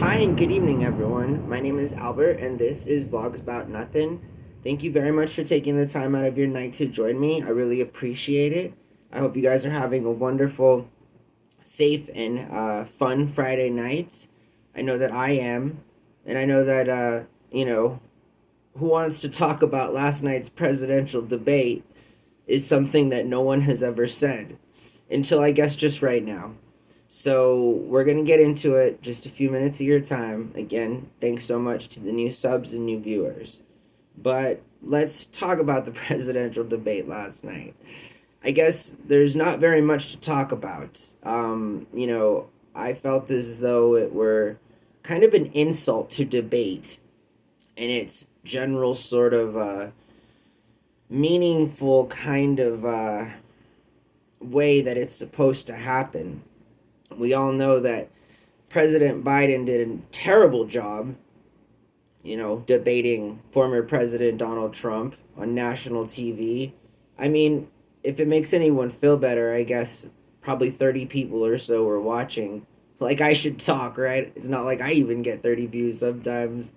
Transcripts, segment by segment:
Hi and good evening, everyone. My name is Albert, and this is VlogsBoutNothin. Thank you very much for taking the time out of your night to join me. I really appreciate it. I hope you guys are having a wonderful, safe, and fun Friday night. I know that I am, and I know that, who wants to talk about last night's presidential debate is something that no one has ever said until I guess just right now. So we're going to get into it, just a few minutes of your time. Again, thanks so much to the new subs and new viewers. But let's talk about the presidential debate last night. I guess there's not very much to talk about. I felt as though it were kind of an insult to debate in its general sort of meaningful kind of way that it's supposed to happen. We all know that President Biden did a terrible job, debating former President Donald Trump on national TV. I mean, if it makes anyone feel better, I guess probably 30 people or so were watching. Like, I should talk, right? It's not like I even get 30 views sometimes.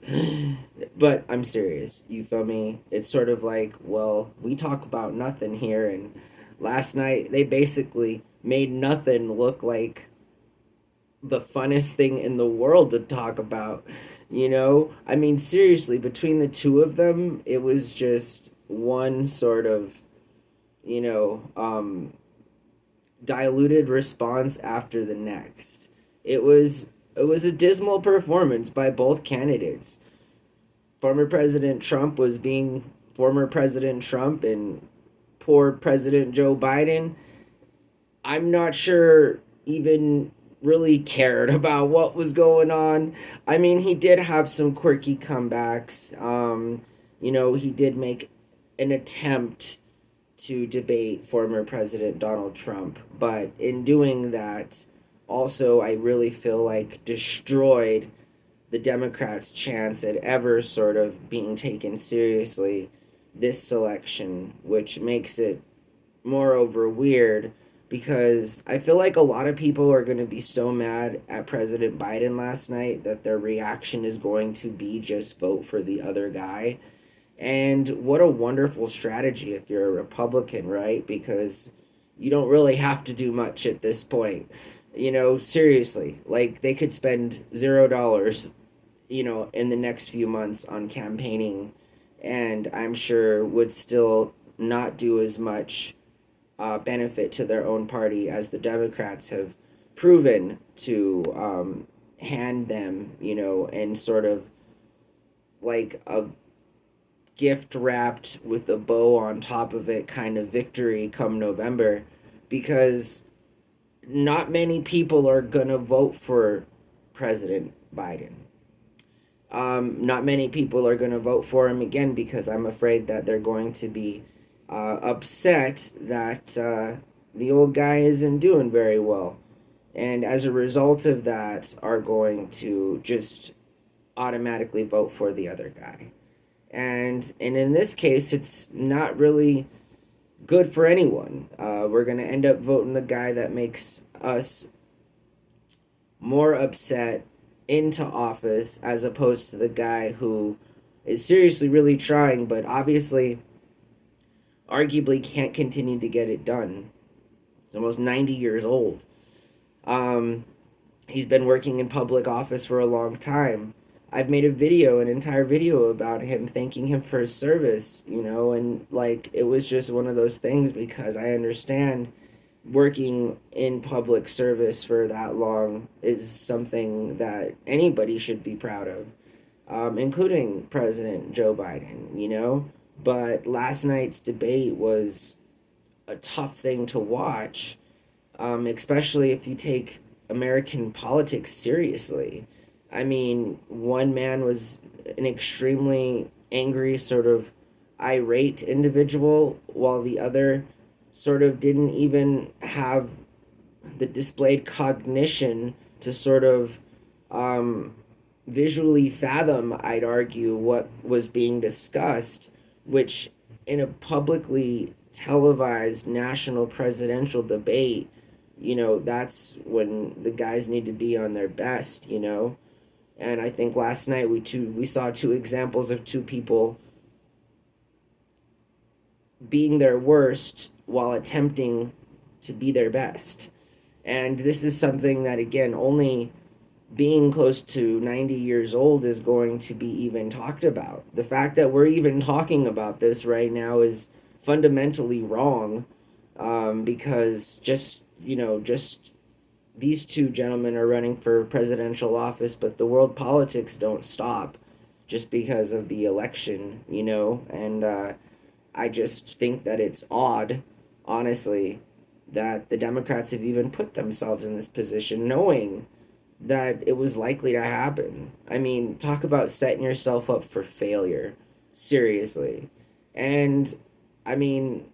But I'm serious. You feel me? It's sort of like, well, we talk about nothing here. And last night, they basically made nothing look like the funnest thing in the world to talk about. I mean, seriously, between the two of them, it was just one sort of, you know, um, diluted response after the next. It was a dismal performance by both candidates. Former President Trump was being former President Trump, and poor President Joe Biden, I'm not sure, even really cared about what was going on. I mean, he did have some quirky comebacks. He did make an attempt to debate former President Donald Trump, but in doing that, also, I really feel like destroyed the Democrats' chance at ever sort of being taken seriously this selection, which makes it moreover weird because I feel like a lot of people are going to be so mad at President Biden last night that their reaction is going to be just vote for the other guy. And what a wonderful strategy if you're a Republican, right? Because you don't really have to do much at this point. Seriously, like they could spend $0, in the next few months on campaigning, and I'm sure would still not do as much benefit to their own party as the Democrats have proven to hand them, and sort of like a gift wrapped with a bow on top of it kind of victory come November, because not many people are going to vote for President Biden. Not many people are going to vote for him again because I'm afraid that they're going to be upset that the old guy isn't doing very well. And as a result of that, are going to just automatically vote for the other guy. And in this case, it's not really good for anyone. We're going to end up voting the guy that makes us more upset into office as opposed to the guy who is seriously really trying, but obviously, arguably can't continue to get it done. He's almost 90 years old. He's been working in public office for a long time. I've made an entire video about him, thanking him for his service, and like it was just one of those things because I understand working in public service for that long is something that anybody should be proud of, including President Joe Biden. But last night's debate was a tough thing to watch, especially if you take American politics seriously. I mean, one man was an extremely angry, sort of irate individual, while the other sort of didn't even have the displayed cognition to sort of visually fathom, I'd argue, what was being discussed, which in a publicly televised national presidential debate, that's when the guys need to be on their best. And I think last night we saw two examples of two people being their worst while attempting to be their best. And this is something that, again, only being close to 90 years old is going to be even talked about. The fact that we're even talking about this right now is fundamentally wrong, because just these two gentlemen are running for presidential office, but the world politics don't stop just because of the election, and I just think that it's odd, honestly, that the Democrats have even put themselves in this position knowing that it was likely to happen. I mean, talk about setting yourself up for failure. Seriously. And I mean,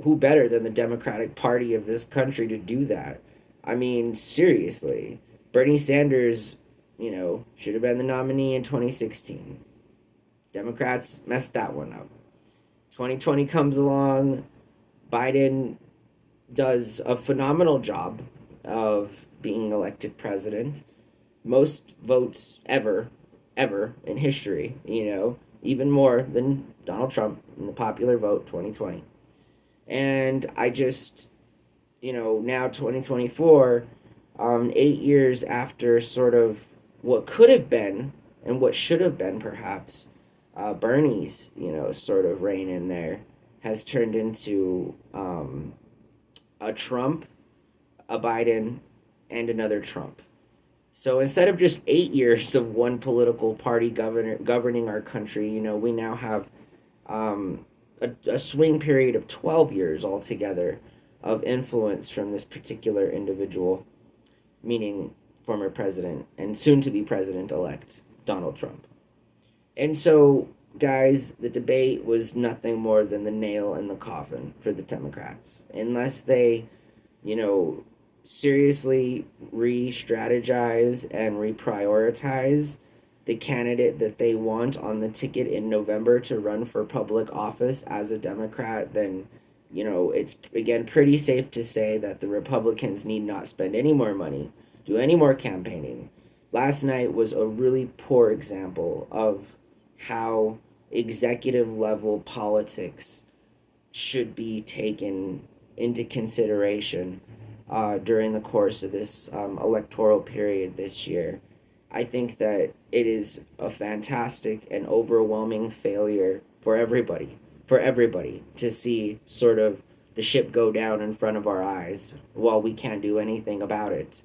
who better than the Democratic Party of this country to do that? I mean, seriously. Bernie Sanders, should have been the nominee in 2016. Democrats messed that one up. 2020 comes along. Biden does a phenomenal job of being elected president. Most votes ever in history, even more than Donald Trump in the popular vote 2020. And I just, now 2024, 8 years after sort of what could have been and what should have been perhaps Bernie's, sort of reign in there has turned into a Trump, a Biden, and another Trump. So instead of just 8 years of one political party governing our country, we now have a swing period of 12 years altogether of influence from this particular individual, meaning former president and soon to be president elect Donald Trump. And so, guys, the debate was nothing more than the nail in the coffin for the Democrats. Unless they, seriously re-strategize and reprioritize the candidate that they want on the ticket in November to run for public office as a Democrat, then, it's, again, pretty safe to say that the Republicans need not spend any more money, do any more campaigning. Last night was a really poor example of how executive level politics should be taken into consideration during the course of this electoral period this year. I think that it is a fantastic and overwhelming failure for everybody to see sort of the ship go down in front of our eyes while we can't do anything about it.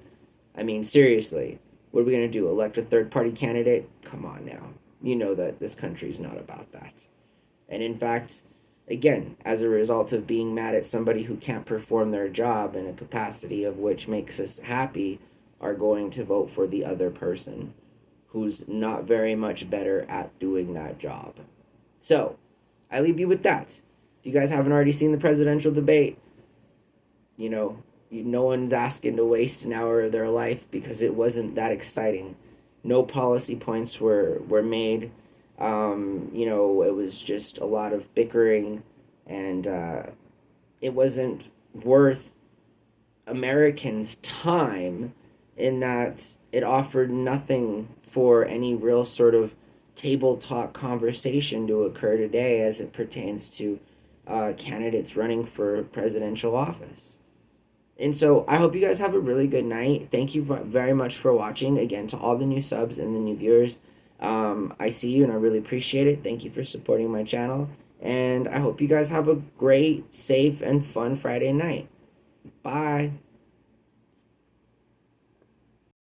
I mean, seriously, what are we going to do? Elect a third party candidate? Come on now. You know that this country's not about that. And in fact, again, as a result of being mad at somebody who can't perform their job in a capacity of which makes us happy, are going to vote for the other person who's not very much better at doing that job. So, I leave you with that. If you guys haven't already seen the presidential debate, no one's asking to waste an hour of their life because it wasn't that exciting. No policy points were made. It was just a lot of bickering, and it wasn't worth Americans' time in that it offered nothing for any real sort of table talk conversation to occur today as it pertains to candidates running for presidential office. And so I hope you guys have a really good night. Thank you very much for watching. Again, to all the new subs and the new viewers, I see you and I really appreciate it. Thank you for supporting my channel. And I hope you guys have a great, safe, and fun Friday night. Bye.